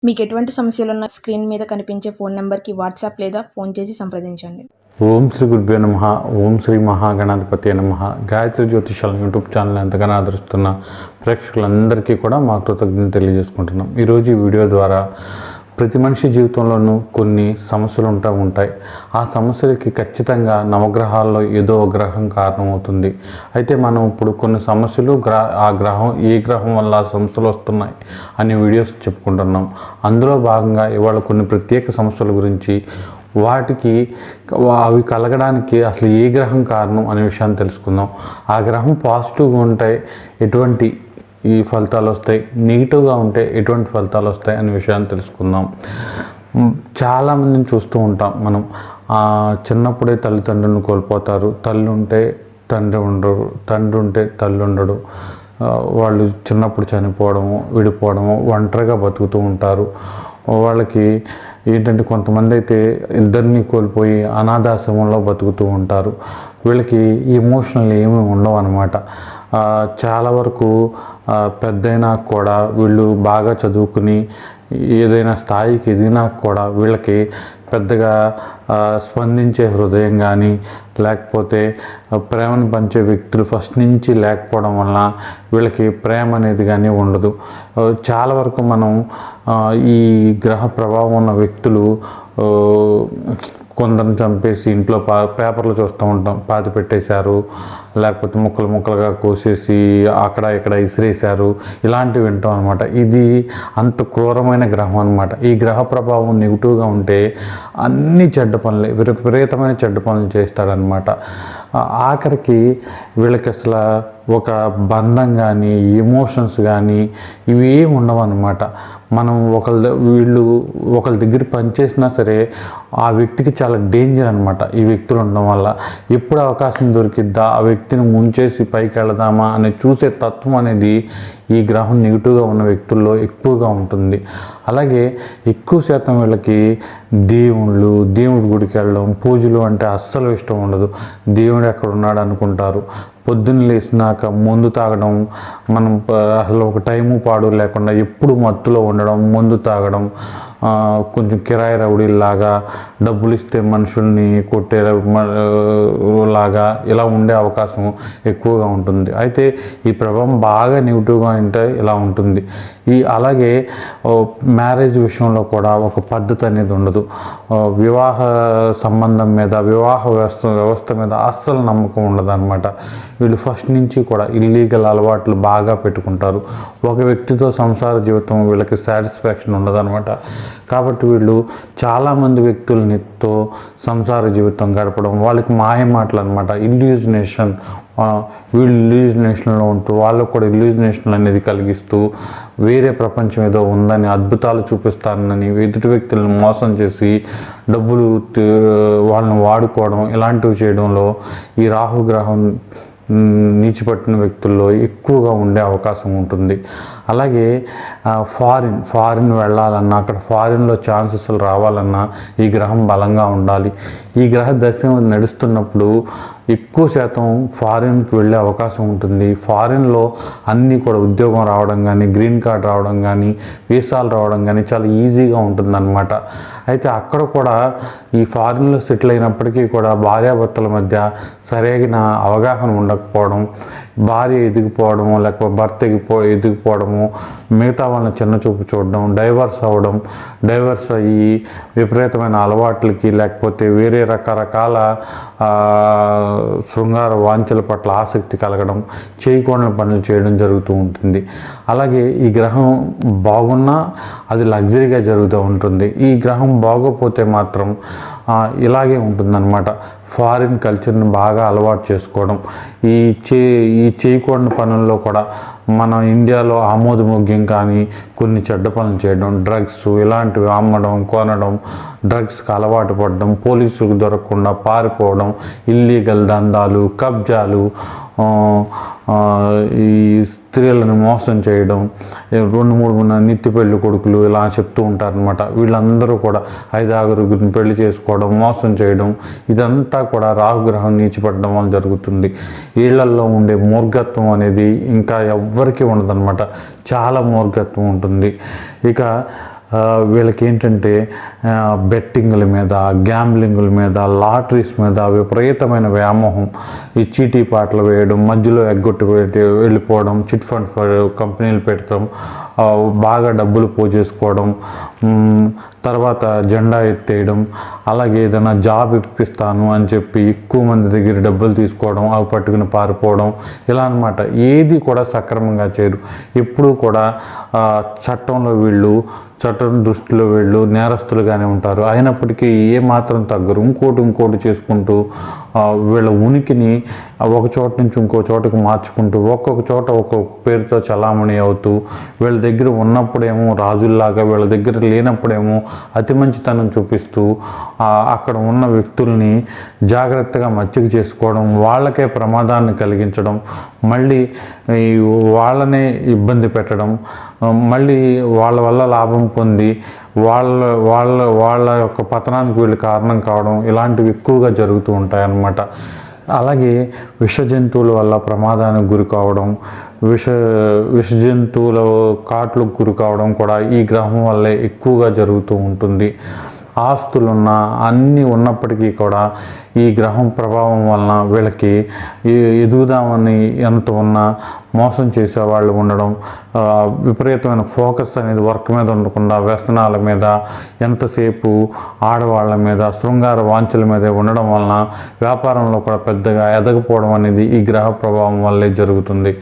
మీకు ఎటువంటి సమస్యలున్నా స్క్రీన్ మీద కనిపించే ఫోన్ నెంబర్కి వాట్సాప్ లేదా ఫోన్ చేసి సంప్రదించండి. ఓం శ్రీ గురుభ్యో నమః. ఓం శ్రీ మహాగణాధిపతి నమః. గాయత్రి జ్యోతిషాల యూట్యూబ్ ఛానల్ ఎంతగానో ఆదరిస్తున్న ప్రేక్షకులందరికీ కూడా మా కృతజ్ఞతలు తెలియజేసుకుంటున్నాం. ఈరోజు ఈ వీడియో ద్వారా ప్రతి మనిషి జీవితంలోనూ కొన్ని సమస్యలు ఉంటాయి. ఆ సమస్యలకి ఖచ్చితంగా నవగ్రహాల్లో ఏదో ఒక గ్రహం కారణమవుతుంది. అయితే మనం ఇప్పుడు కొన్ని సమస్యలు ఆ గ్రహం ఏ గ్రహం వల్ల ఆ సమస్యలు వస్తున్నాయి అనే వీడియోస్ చెప్పుకుంటున్నాం. అందులో భాగంగా ఇవాళ కొన్ని ప్రత్యేక సమస్యల గురించి, వాటికి అవి కలగడానికి అసలు ఏ గ్రహం కారణం అనే విషయాన్ని తెలుసుకుందాం. ఆ గ్రహం పాజిటివ్గా ఉంటే ఎటువంటి ఈ ఫలితాలు వస్తాయి, నెగిటివ్గా ఉంటే ఎటువంటి ఫలితాలు వస్తాయి అనే విషయాన్ని తెలుసుకుందాం. చాలామందిని చూస్తూ ఉంటాం మనం. చిన్నప్పుడే తల్లిదండ్రులను కోల్పోతారు. తల్లి ఉంటే తండ్రి ఉండరు, తండ్రి ఉంటే తల్లి ఉండడు. వాళ్ళు చిన్నప్పుడు చనిపోవడము, విడిపోవడము, ఒంటరిగా బతుకుతూ ఉంటారు. వాళ్ళకి ఏంటంటే కొంతమంది అయితే ఇద్దరిని కోల్పోయి అనాథాశ్రమంలో బతుకుతూ ఉంటారు. వీళ్ళకి ఎమోషనల్ ఏమీ ఉండవు అన్నమాట. చాలా వరకు పెద్దయినా కూడా వీళ్ళు బాగా చదువుకుని ఏదైనా స్థాయికి ఎదిగినా కూడా వీళ్ళకి పెద్దగా స్పందించే హృదయం కానీ, లేకపోతే ప్రేమను పంచే వ్యక్తులు ఫస్ట్ నుంచి లేకపోవడం వలన వీళ్ళకి ప్రేమ అనేది కానీ ఉండదు. చాలా వరకు మనం ఈ గ్రహ ప్రభావం ఉన్న వ్యక్తులు కొందరిని చంపేసి ఇంట్లో పేపర్లు చూస్తూ ఉంటాం, పాతి పెట్టేశారు, లేకపోతే ముక్కలు ముక్కలుగా కోసేసి అక్కడ ఇక్కడ ఇసిరేశారు, ఇలాంటివి వింటాం అనమాట. ఇది అంత క్రూరమైన గ్రహం అనమాట. ఈ గ్రహ ప్రభావం నెగిటివ్గా ఉంటే అన్ని చెడ్డ పనులు, విపరీతమైన చెడ్డ పనులు చేస్తాడనమాట. ఆఖరికి వీళ్ళకి అసలు ఒక బంధం కానీ, ఎమోషన్స్ కానీ ఇవి ఏమి ఉండవు అన్నమాట. మనం వీళ్ళు ఒకళ్ళ దగ్గర పనిచేసినా సరే ఆ వ్యక్తికి చాలా డేంజర్ అనమాట. ఈ వ్యక్తులు ఉండడం వల్ల ఎప్పుడు అవకాశం దొరికిద్దా ఆ వ్యక్తిని ముంచేసి పైకి వెళదామా అని చూసే తత్వం అనేది ఈ గ్రహం నెగిటివ్గా ఉన్న వ్యక్తుల్లో ఎక్కువగా ఉంటుంది. అలాగే ఎక్కువ శాతం వీళ్ళకి దేవుడి గుడికి వెళ్ళడం, పూజలు అంటే అస్సలు ఇష్టం ఉండదు. దేవుడు ఎక్కడ ఉన్నాడు అనుకుంటారు. పొద్దున్న లేచినాక మందు తాగడం, మనం అసలు ఒక టైము పాడు లేకుండా ఎప్పుడు మత్తులో ఉండడం, మందు తాగడం, కొంచెం కిరాయి రౌడీలాగా డబ్బులు ఇస్తే మనుషుల్ని కొట్టే లాగా ఇలా ఉండే అవకాశం ఎక్కువగా ఉంటుంది. అయితే ఈ ప్రభావం బాగా నెగిటివ్గా ఉంటే ఇలా ఉంటుంది. అలాగే మ్యారేజ్ విషయంలో కూడా ఒక పద్ధతి అనేది ఉండదు. వివాహ సంబంధం మీద, వివాహ వ్యవస్థ మీద అస్సలు నమ్మకం ఉండదు అనమాట. వీళ్ళు ఫస్ట్ నుంచి కూడా ఇల్లీగల్ అలవాట్లు బాగా పెట్టుకుంటారు. ఒక వ్యక్తితో సంసార జీవితం వీళ్ళకి సాటిస్ఫాక్షన్ ఉండదు అనమాట. కాబట్టి వీళ్ళు చాలామంది వ్యక్తులతో సంసార జీవితం గడపడం, వాళ్ళకి మాయ మాటలు అనమాట. ఇల్యూజినేషన్, వీళ్ళు ఇల్యూజినేషన్లో ఉంటూ వాళ్ళకు కూడా ఇల్యూజినేషన్ అనేది కలిగిస్తూ వేరే ప్రపంచం ఏదో ఉందని, అద్భుతాలు చూపిస్తానని ఎదుటి వ్యక్తులను మోసం చేసి డబ్బులు వాళ్ళని వాడుకోవడం, ఇలాంటివి చేయడంలో ఈ రాహుగ్రహం నీచిపట్టిన వ్యక్తుల్లో ఎక్కువగా ఉండే అవకాశం ఉంటుంది. అలాగే ఫారిన్ వెళ్ళాలన్నా, అక్కడ ఫారిన్లో ఛాన్సెస్లు రావాలన్నా ఈ గ్రహం బలంగా ఉండాలి. ఈ గ్రహ దశ నడుస్తున్నప్పుడు ఎక్కువ శాతం ఫారిన్కి వెళ్ళే అవకాశం ఉంటుంది. ఫారిన్లో అన్నీ కూడా ఉద్యోగం రావడం కానీ, గ్రీన్ కార్డ్ రావడం కానీ, వీసాలు రావడం కానీ చాలా ఈజీగా ఉంటుందన్నమాట. అయితే అక్కడ కూడా ఈ ఫారిన్లో సెటిల్ అయినప్పటికీ కూడా భార్యాభర్తల మధ్య సరైన అవగాహన ఉండకపోవడం, భార్య ఎదిగిపోవడము, లేకపోతే భర్త ఎదిగిపోవడము, మిగతా వాళ్ళని చిన్నచూపు చూడడం, డైవర్స్ అయ్యి విపరీతమైన అలవాట్లకి, లేకపోతే వేరే రకరకాల శృంగార వాంఛల పట్ల ఆసక్తి కలగడం, చేయకూడని పనులు చేయడం జరుగుతూ ఉంటుంది. అలాగే ఈ గ్రహం బాగున్నా అది లగ్జరీగా జరుగుతూ ఉంటుంది. ఈ గ్రహం బాగోపోతే మాత్రం ఇలాగే ఉంటుందన్నమాట. ఫారిన్ కల్చర్ని బాగా అలవాటు చేసుకోవడం, ఈ చేయకూడని పనుల్లో కూడా మన ఇండియాలో ఆమోదయోగ్యం కానీ కొన్ని చెడ్డ పనులు చేయడం, డ్రగ్స్ ఇలాంటివి అమ్మడం, కొనడం, డ్రగ్స్కి అలవాటు పడడం, పోలీసులకు దొరకకుండా పారిపోవడం, ఇల్లీగల్ దందాలు, కబ్జాలు, ఈ స్త్రీలను మోసం చేయడం, 2-3 నిత్య పెళ్లి కొడుకులు ఇలా చెప్తూ ఉంటారనమాట. వీళ్ళందరూ కూడా 5-6 పెళ్లి చేసుకోవడం, మోసం చేయడం, ఇదంతా కూడా రాహుగ్రహం నీచిపడడం వల్ల జరుగుతుంది. వీళ్ళల్లో ఉండే మూర్ఘత్వం అనేది ఇంకా ఎవ్వరికీ ఉండదన్నమాట. చాలా మూర్ఘత్వం ఉంటుంది. ఇక వీళ్ళకి ఏంటంటే బెట్టింగ్ల మీద, గ్యాంబ్లింగుల మీద, లాటరీస్ మీద విపరీతమైన వ్యామోహం. ఈ చీటీ పాటలు వేయడం, మధ్యలో ఎగ్గొట్టి వెళ్ళిపోవడం, చిట్ ఫండ్స్ కంపెనీలు పెట్టడం, బాగా డబ్బులు పోజేసుకోవడం, తర్వాత జెండా ఎత్తేయడం, అలాగే ఏదైనా జాబ్ ఇప్పిస్తాను అని చెప్పి ఎక్కువ మంది దగ్గర డబ్బులు తీసుకోవడం, అవి పట్టుకుని పారిపోవడం, ఇలా అన్నమాట. ఏది కూడా సక్రమంగా చేయరు. ఎప్పుడూ కూడా చట్టం దృష్టిలో వీళ్ళు నేరస్తులుగానే ఉంటారు. అయినప్పటికీ ఏ మాత్రం తగ్గరు. ఇంకోటి చేసుకుంటూ వీళ్ళ ఉనికిని ఒక చోట నుంచి ఇంకో చోటకు మార్చుకుంటూ ఒక్కొక్క చోట ఒక్కొక్క పేరుతో చలామణి అవుతూ, వీళ్ళ దగ్గర ఉన్నప్పుడేమో రాజుల్లాగా, వీళ్ళ దగ్గర లేనప్పుడేమో అతి మంచితనం చూపిస్తూ అక్కడ ఉన్న వ్యక్తుల్ని జాగ్రత్తగా మచ్చిక చేసుకోవడం, వాళ్ళకే ప్రమాదాన్ని కలిగించడం, మళ్ళీ వాళ్ళనే ఇబ్బంది పెట్టడం, మళ్ళీ వాళ్ళ వల్ల లాభం పొంది వాళ్ళ యొక్క పతనానికి వీళ్ళు కారణం కావడం, ఇలాంటివి ఎక్కువగా జరుగుతూ ఉంటాయన్నమాట. అలాగే విష జంతువుల వల్ల ప్రమాదానికి గురి కావడం, విష జంతువుల కాట్లకు గురి కావడం కూడా ఈ గ్రహం వల్లే ఎక్కువగా జరుగుతూ ఉంటుంది. ఆస్తులున్నా అన్నీ ఉన్నప్పటికీ కూడా ఈ గ్రహం ప్రభావం వలన వీళ్ళకి ఎదుగుదామని ఎంత ఉన్నా మోసం చేసేవాళ్ళు ఉండడం, విపరీతమైన ఫోకస్ అనేది వర్క్ మీద ఉండకుండా వ్యసనాల మీద, ఎంతసేపు ఆడవాళ్ళ మీద, శృంగార వాంఛల మీద ఉండడం వలన వ్యాపారంలో కూడా పెద్దగా ఎదగపోవడం అనేది ఈ గ్రహ ప్రభావం వల్లే జరుగుతుంది.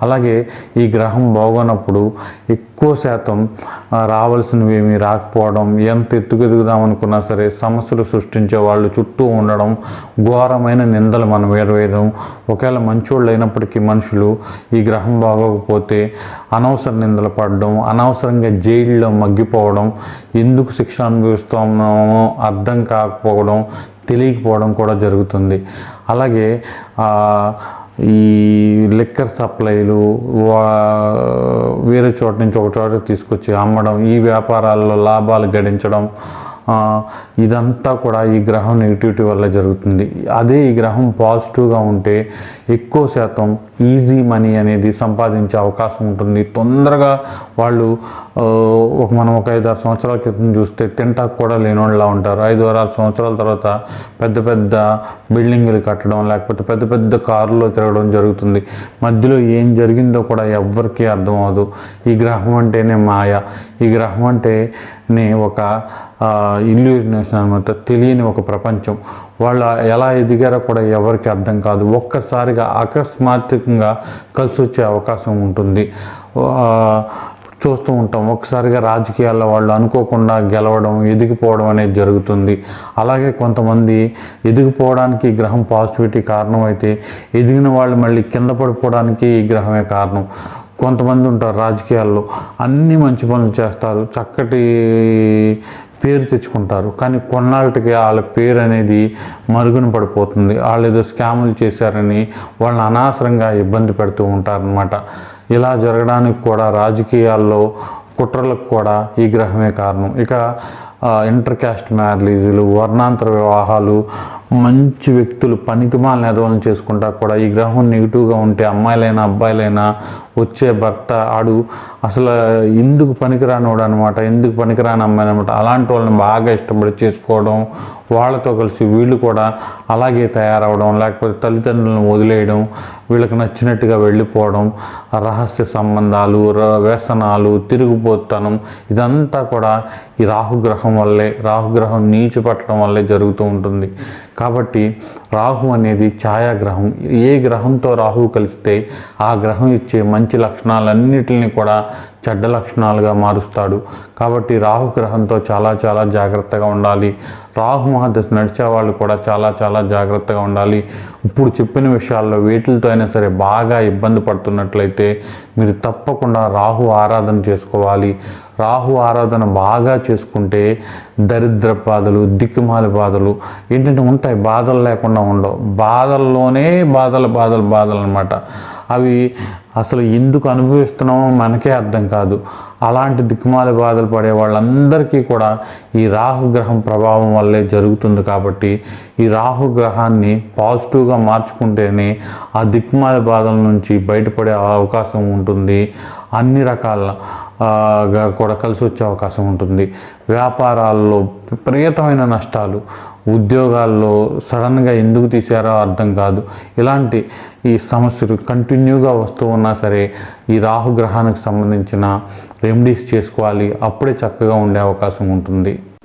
అలాగే ఈ గ్రహం బాగున్నప్పుడు ఎక్కువ శాతం రావాల్సినవి ఏమీ రాకపోవడం, ఎంత ఎత్తుకెదుగుదామనుకున్నా సరే సమస్యలు సృష్టించే వాళ్ళు చుట్టూ ఉండడం, ఘోరమైన నిందలు మనం వేయడం, ఒకవేళ మంచోళ్ళు అయినప్పటికీ మనుషులు ఈ గ్రహం బాగోకపోతే అనవసర నిందలు పడడం, అనవసరంగా జైల్లో మగ్గిపోవడం, ఎందుకు శిక్ష అనుభవిస్తున్నామో అర్థం కాకపోవడం, తెలియకపోవడం కూడా జరుగుతుంది. అలాగే ఈ లిక్కర్ సప్లైలు వేరే చోట నుంచి ఒక చోట తీసుకొచ్చి అమ్మడం, ఈ వ్యాపారాల్లో లాభాలు గడించడం, ఇదంతా కూడా ఈ గ్రహం నెగిటివిటీ వల్ల జరుగుతుంది. అదే ఈ గ్రహం పాజిటివ్గా ఉంటే ఎక్కువ శాతం ఈజీ మనీ అనేది సంపాదించే అవకాశం ఉంటుంది. తొందరగా వాళ్ళు మనం ఒక 5-6 సంవత్సరాల క్రితం చూస్తే తింటాకు కూడా లేనోళ్ళలా ఉంటారు. 5-6 సంవత్సరాల తర్వాత పెద్ద పెద్ద బిల్డింగులు కట్టడం, లేకపోతే పెద్ద పెద్ద కారులో తిరగడం జరుగుతుంది. మధ్యలో ఏం జరిగిందో కూడా ఎవ్వరికీ అర్థం అవ్వదు. ఈ గ్రహం అంటేనే మాయ, ఈ గ్రహం అంటేనే ఒక ఇల్యూజినేషన్ అనమాట, తెలియని ఒక ప్రపంచం. వాళ్ళు ఎలా ఎదిగారో కూడా ఎవరికి అర్థం కాదు. ఒక్కసారిగా అకస్మాత్తుగా కలిసి వచ్చే అవకాశం ఉంటుంది. చూస్తూ ఉంటాం, ఒకసారిగా రాజకీయాల్లో వాళ్ళు అనుకోకుండా గెలవడం, ఎదిగిపోవడం అనేది జరుగుతుంది. అలాగే కొంతమంది ఎదిగిపోవడానికి ఈ గ్రహం పాజిటివిటీ కారణం అయితే, ఎదిగిన వాళ్ళు మళ్ళీ కింద పడిపోవడానికి ఈ గ్రహమే కారణం. కొంతమంది ఉంటారు రాజకీయాల్లో అన్ని మంచి పనులు చేస్తారు, చక్కటి పేరు తెచ్చుకుంటారు, కానీ కొన్నాళ్ళకి వాళ్ళ పేరు అనేది మరుగున పడిపోతుంది. వాళ్ళు ఏదో స్కాములు చేశారని వాళ్ళని అనవసరంగా ఇబ్బంది పెడుతూ ఉంటారనమాట. ఇలా జరగడానికి కూడా రాజకీయాల్లో కుట్రలకు కూడా ఈ గ్రహమే కారణం. ఇక ఇంటర్ క్యాస్ట్ మ్యారేజీలు, వర్ణాంతర వివాహాలు, మంచి వ్యక్తులు పనికిమాలిన ఎదవలను చేసుకుంటా కూడా ఈ గ్రహం నెగిటివ్గా ఉంటే అమ్మాయిలైనా అబ్బాయిలైనా వచ్చే భర్త అసలు ఎందుకు పనికిరానివాడు అనమాట, ఎందుకు పనికిరాని అమ్మాయి అనమాట. అలాంటి వాళ్ళని బాగా ఇష్టపడి చేసుకోవడం, వాళ్ళతో కలిసి వీళ్ళు కూడా అలాగే తయారవడం, లేకపోతే తల్లిదండ్రులను వదిలేయడం, వీళ్ళకి నచ్చినట్టుగా వెళ్ళిపోవడం, రహస్య సంబంధాలు, వ్యసనాలు, తిరుగుబోతనం, ఇదంతా కూడా ఈ రాహుగ్రహం వల్లే, రాహుగ్రహం నీచు పట్టడం వల్లే జరుగుతూ ఉంటుంది. కాబట్టి రాహు అనేది ఛాయాగ్రహం. ఏ గ్రహంతో రాహువు కలిస్తే ఆ గ్రహం ఇచ్చే మంచి లక్షణాలన్నిటిని కూడా చెడ్డ లక్షణాలుగా మారుస్తాడు. కాబట్టి రాహు గ్రహంతో చాలా చాలా జాగ్రత్తగా ఉండాలి. రాహు మహాదశ నడిచే వాళ్ళు కూడా చాలా చాలా జాగ్రత్తగా ఉండాలి. ఇప్పుడు చెప్పిన విషయాల్లో వేటితో అయినా సరే బాగా ఇబ్బంది పడుతున్నట్లయితే మీరు తప్పకుండా రాహు ఆరాధన చేసుకోవాలి. రాహు ఆరాధన బాగా చేసుకుంటే దరిద్ర బాధలు, దిక్కుమాలి బాధలు ఏంటంటే ఉంటాయి, బాధలు లేకుండా ఉండవు. బాధల్లోనే బాధలు అనమాట. అవి అసలు ఎందుకు అనుభవిస్తున్నామో మనకే అర్థం కాదు. అలాంటి దిక్కుమాలి బాధలు పడే వాళ్ళందరికీ కూడా ఈ రాహుగ్రహం ప్రభావం వల్లే జరుగుతుంది. కాబట్టి ఈ రాహుగ్రహాన్ని పాజిటివ్గా మార్చుకుంటేనే ఆ దిక్కుమాలి బాధల నుంచి బయటపడే అవకాశం ఉంటుంది. అన్ని రకాల కూడా కలిసి వచ్చే అవకాశం ఉంటుంది. వ్యాపారాల్లో విపరీతమైన నష్టాలు, ఉద్యోగాల్లో సడన్గా ఎందుకు తీసారో అర్థం కాదు. ఇలాంటి ఈ సమస్యలు కంటిన్యూగా వస్తూ ఉన్నా సరే ఈ రాహుగ్రహానికి సంబంధించిన రెమెడీస్ చేసుకోవాలి. అప్పుడే చక్కగా ఉండే అవకాశం ఉంటుంది.